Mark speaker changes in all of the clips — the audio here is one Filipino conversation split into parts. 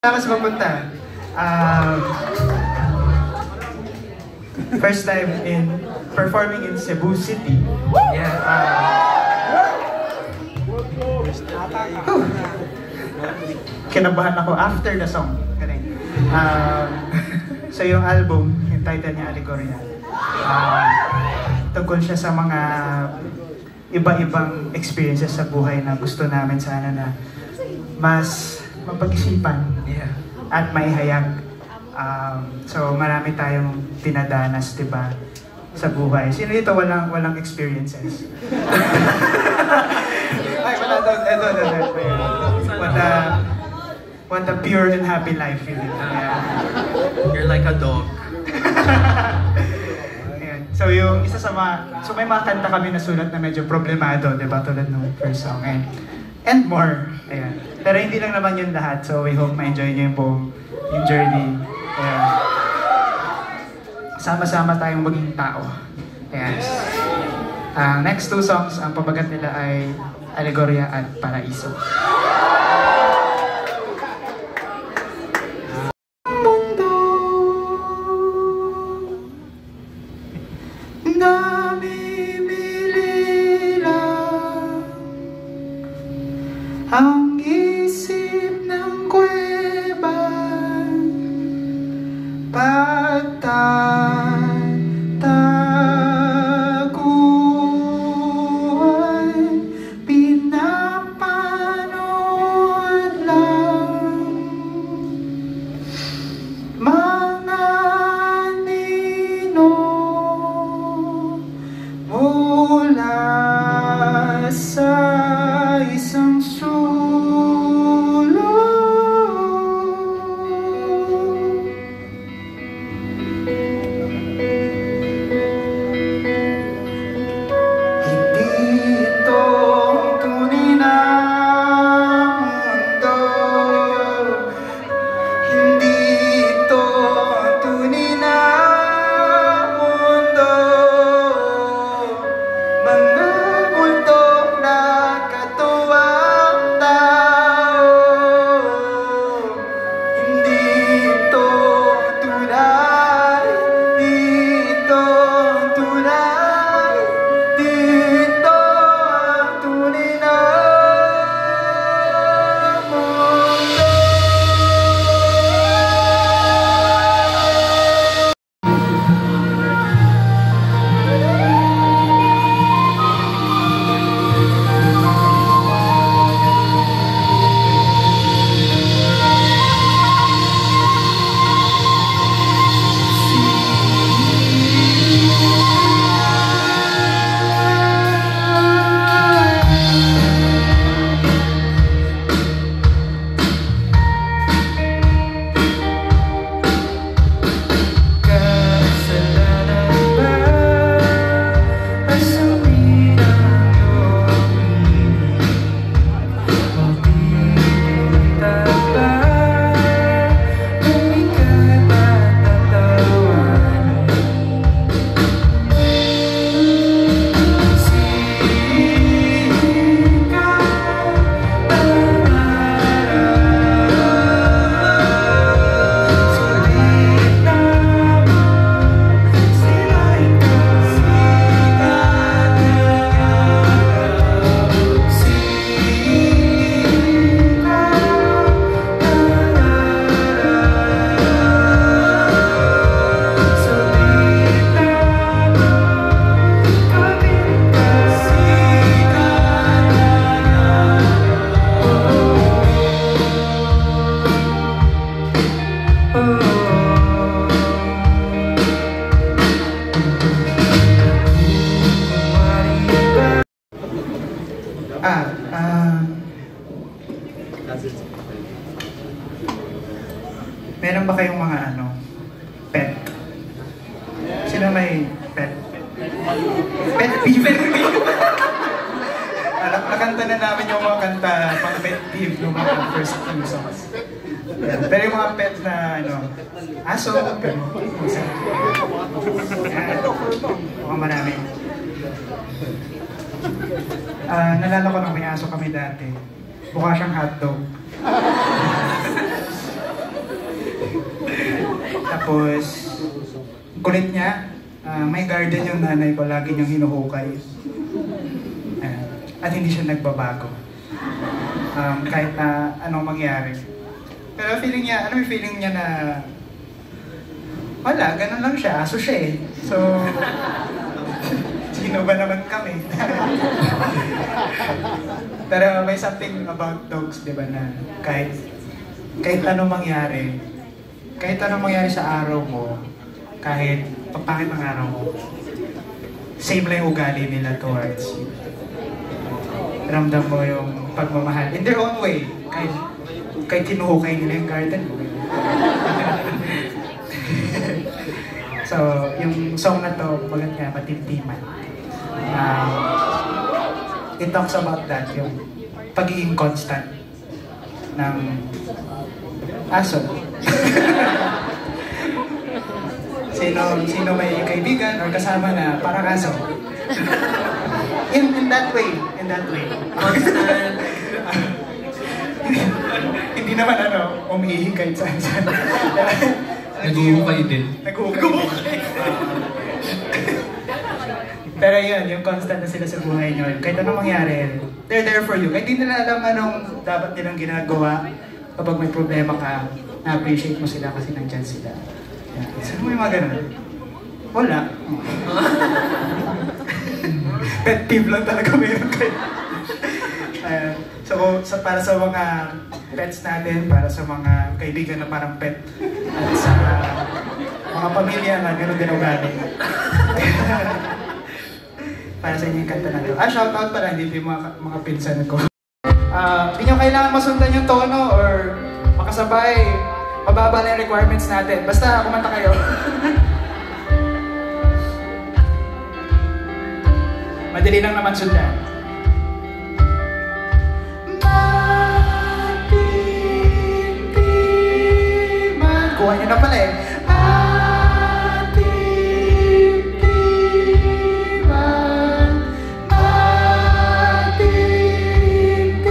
Speaker 1: Saan ka magpunta? First time in performing in Cebu City. Yeah. Kinabahan ako after the song. So yung album, yung title niya Allegoria. Tungkol siya sa mga iba-ibang experiences sa buhay na gusto namin sana na mas mapag-isipan at maihayag. So marami tayong dinadanas, diba, sa buhay. Sino dito walang experiences? Ay, wala daw. Want a pure and happy life.
Speaker 2: You're like a dog.
Speaker 1: So yung isa sa so may mga kanta kami na sulat na medyo problemado, diba, tulad ng first song, and more. Ayan. Pero hindi lang naman yun lahat, so we hope ma-enjoy nyo yung journey. Ayan. Sama-sama tayong maging tao. Ayan. Next two songs, ang pabagat nila ay Allegoria at Paraiso.
Speaker 3: Ang isip ng kuweba, pagtataguan, pinapanood lang mga nino mula sa isang
Speaker 1: Meron ba kayong mga pet? Sino may pet? Pet peeve? Nakanta na namin yung mga kanta, mga pet peeve yung mga first few songs. Pero yung mga pet na aso, pero mukhang marami. Nalala ko nung may aso kami dati. Mukha siyang hotdog. Tapos, kulit niya. May garden yung nanay ko, lagi niyang hinuhukay. At hindi siya nagbabago. Kahit na anong mangyari. Pero feeling niya, ano yung feeling niya na wala, ganun lang siya, aso siya eh. So, sino ba naman kami? Pero may something about dogs, di ba, na kahit anong mangyari sa araw mo, kahit pagpangit ang araw mo, same lang yung ugali nila towards you. Ramdam mo yung pagmamahal in their own way, kahit kinuhukay nila yung garden mo. So, yung song na to, bagat nga, Matimtiman. It talks about that, yung pagiging constant ng aso. Sino may kaibigan or kasama na parang aso? In that way.
Speaker 2: Constant.
Speaker 1: Hindi naman umiihi kahit saan.
Speaker 4: Nag-uukay din.
Speaker 1: Pero yun, yung constant na sila sa buhay nyo, kahit anong mangyari, they're there for you. Kahit di nila alam anong dapat nilang ginagawa, kapag may problema ka, na-appreciate mo sila kasi nandyan sila. Saan mo yung mga ganun? Wala. Pet peeve lang talaga meron kayo. So para sa mga pets natin, para sa mga kaibigan na parang pet, at sa mga pamilya na gano'n din ugali. Para sa inyo yung kanta na ito. Shoutout pala, hindi yung mga pinsan ko. Hindi nyo kailangan masundan yung tono or makasabay. Mababa na yung requirements natin. Basta kumanta kayo. Madali lang naman sundan. Matimtiman. Kuha nyo na pala eh. Matimtiman. Matimtiman. Matimtiman.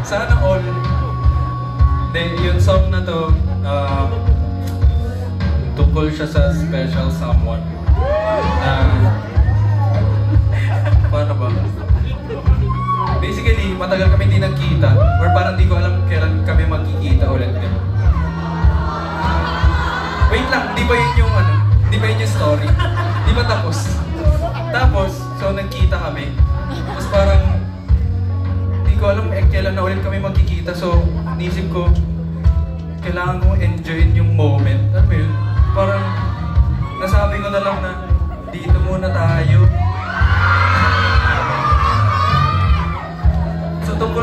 Speaker 4: Sana all. Yung song na to, tungkol siya sa special someone. Paano ba? Basically, matagal kami hindi nagkita, or parang di ko alam kailan kami magkikita ulit. Wait lang, di ba yun yung di ba yun yung story? Di ba tapos? Tapos, so nagkita kami. Tapos parang, di ko alam kailan na ulit kami magkikita. So, naisip ko, kailangan kong enjoyin yung moment. Ano ba yun? Parang, nasabi ko na lang na, dito muna tayo.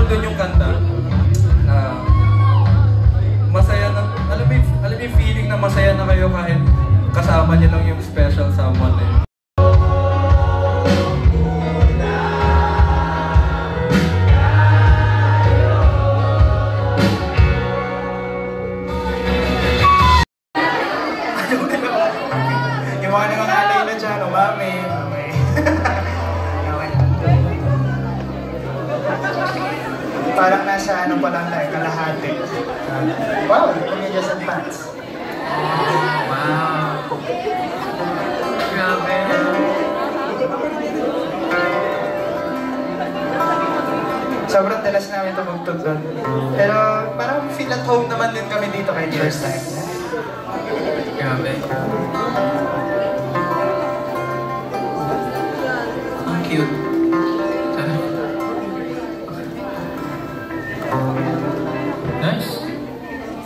Speaker 4: nandun yung kanta, na masaya na, alam mo yung feeling na masaya na kayo kahit kasama niyo lang yung special someone eh.
Speaker 1: Yung mga nangangalay na dyan, umami. Okay. Okay. Parang nasa ano pa lang tayo, kalahati. Wow, Comedians Advance.
Speaker 2: Wow. Grabe.
Speaker 1: Sobrang dalas namin tumugtog doon. Pero parang feel at home naman din kami dito kahit first time.
Speaker 2: Grabe. Ang cute. Tara. Nice.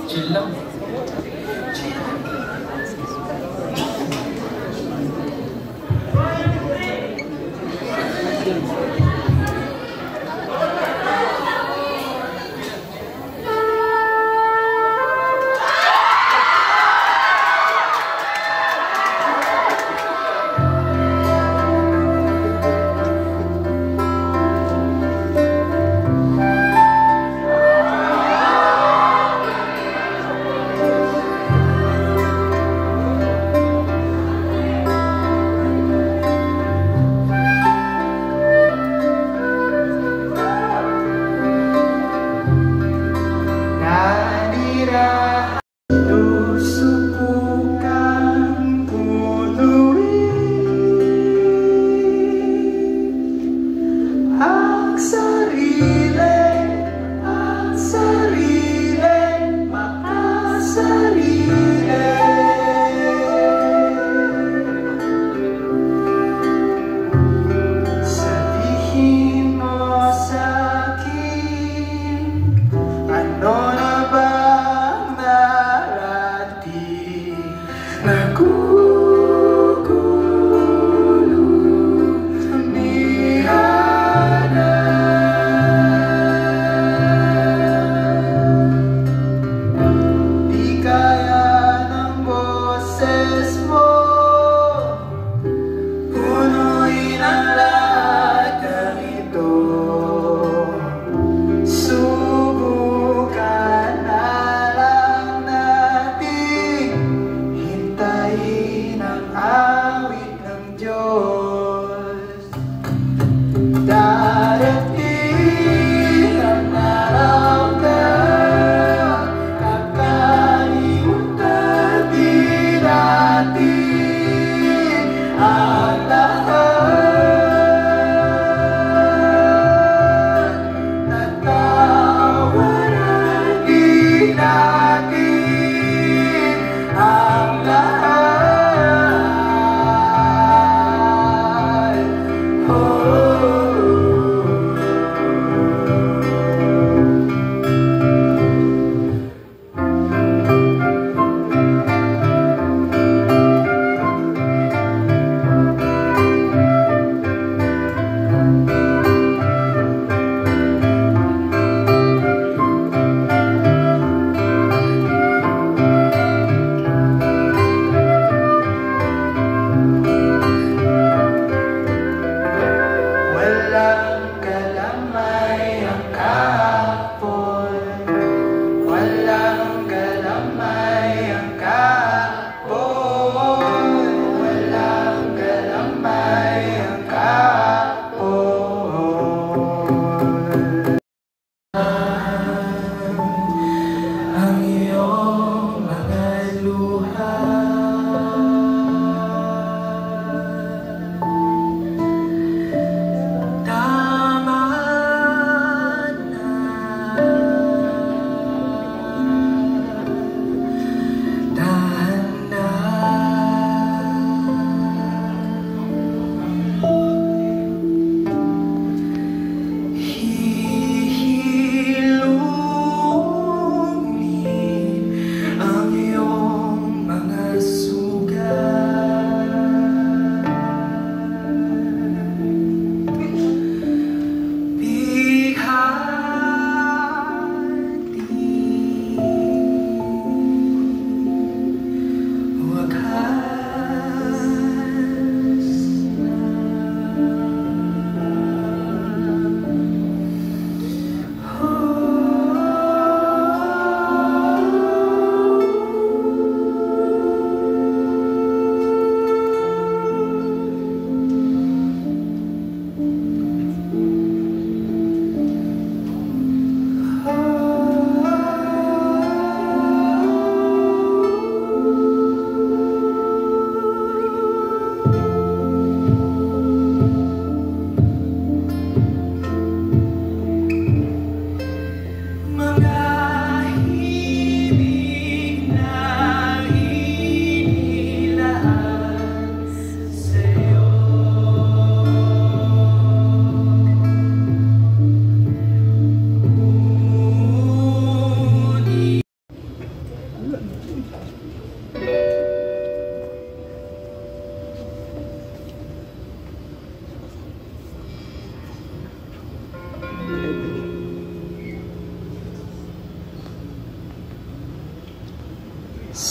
Speaker 2: Chill lang.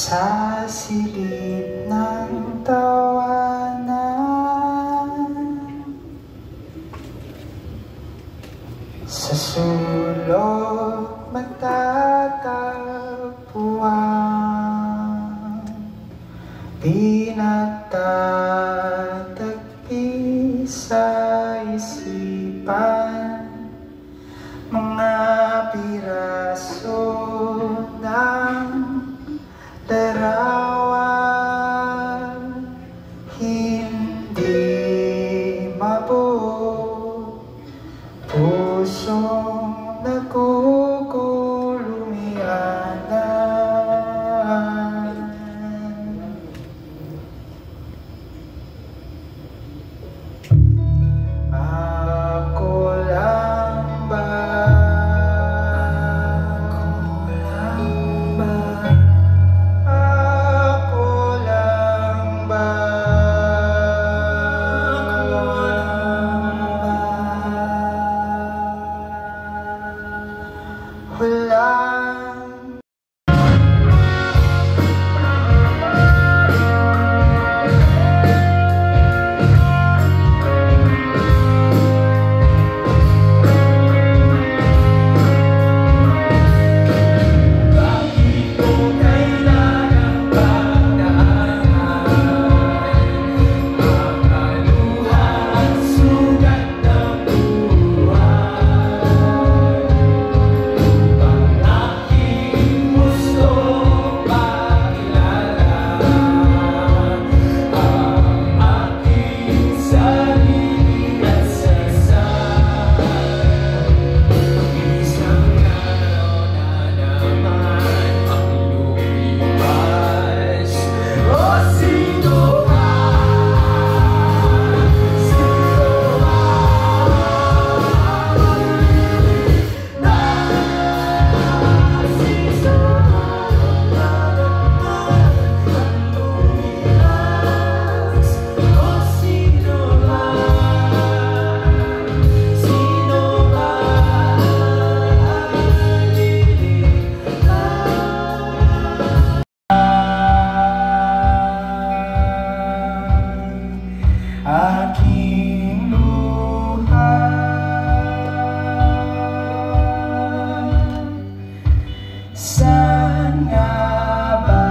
Speaker 3: sa silid ng tawanan, sa sulok magtatagpuan, di natatagpi sa isipan, mga piraso ng larawan, hindi mabuo, pusong nagkukulumianan. Ako lang ba? Aking luha, saan nga ba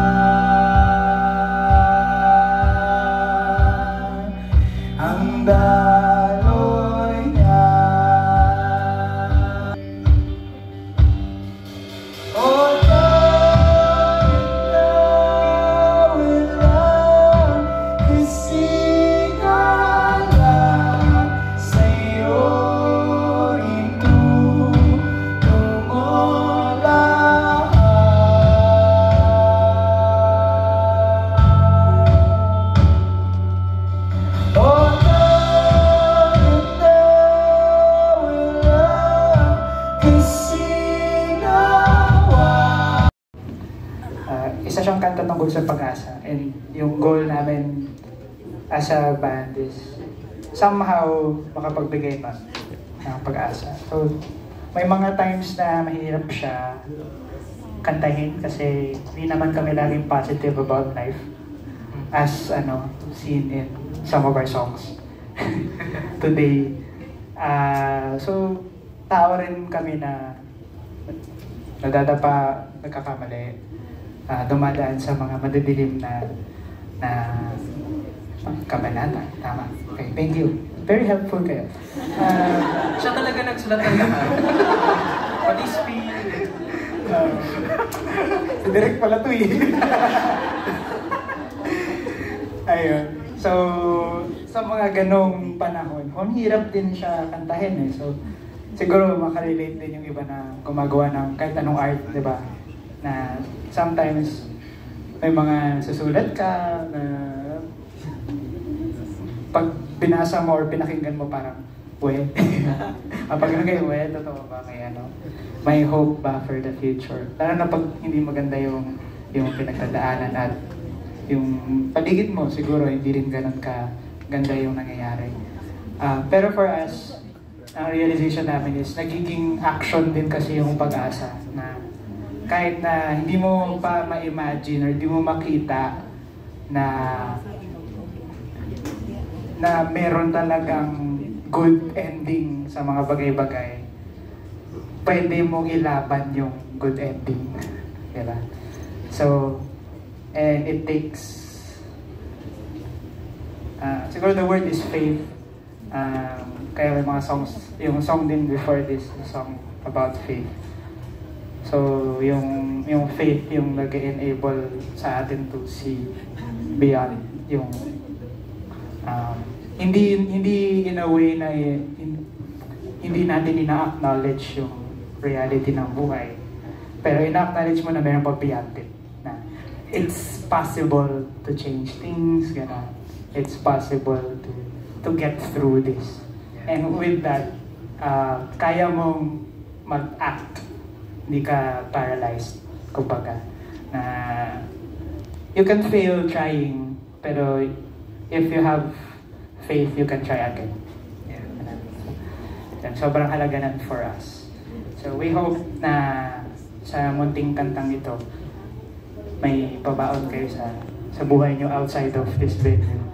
Speaker 3: ang daloy niya? Isa siyang kanta tungkol sa pag-asa, and yung goal namin as a band is somehow makapagbigay pa ng pag-asa. So may mga times na mahirap siya kantahin kasi hindi naman kami laging positive about life as seen in some of our songs today. So tao rin kami na nadadapa, nagkakamali, dumadaan sa mga madidilim na kabanata. Tama. Okay, thank you. Very helpful kayo.
Speaker 2: Siya talaga nagsulat ng lahat. Pati speed.
Speaker 3: Si Direk pala to eh. Ayun. So, sa mga ganong panahon, hirap din siya kantahin eh. So, siguro makarelate din yung iba na gumagawa ng kahit anong art, di ba? Na sometimes may mga susulat ka na pag binasa mo or pinakinggan mo parang, pag kayo, totoo ba? May hope ba for the future? Lalo na pag hindi maganda yung pinagdadaanan at yung paligid mo, siguro hindi rin ganun ka ganda yung nangyayari. Pero for us, ang realization namin is nagiging action din kasi yung pag-asa na kahit na hindi mo pa ma-imagine or hindi mo makita na meron talagang good ending sa mga bagay-bagay, pwede mong ilaban yung good ending. Diba? So, and it takes, siguro the word is faith. Kaya may mga songs, yung song din before this, the song about faith. So, yung faith yung nag-enable sa atin to see beyond yung hindi in a way na hindi natin ina-acknowledge yung reality ng buhay. Pero ina-acknowledge mo na mayroong pag beyond it. Na it's possible to change things, gano'n. It's possible to get through this. And with that, kaya mong mag-act. Hindi ka paralyzed, kumbaga. Na you can fail trying, pero if you have faith, you can try again. Yeah. Sobrang halaga nan for us. So we hope na sa munting kantang ito, may pabaon kayo sa buhay nyo outside of this venue.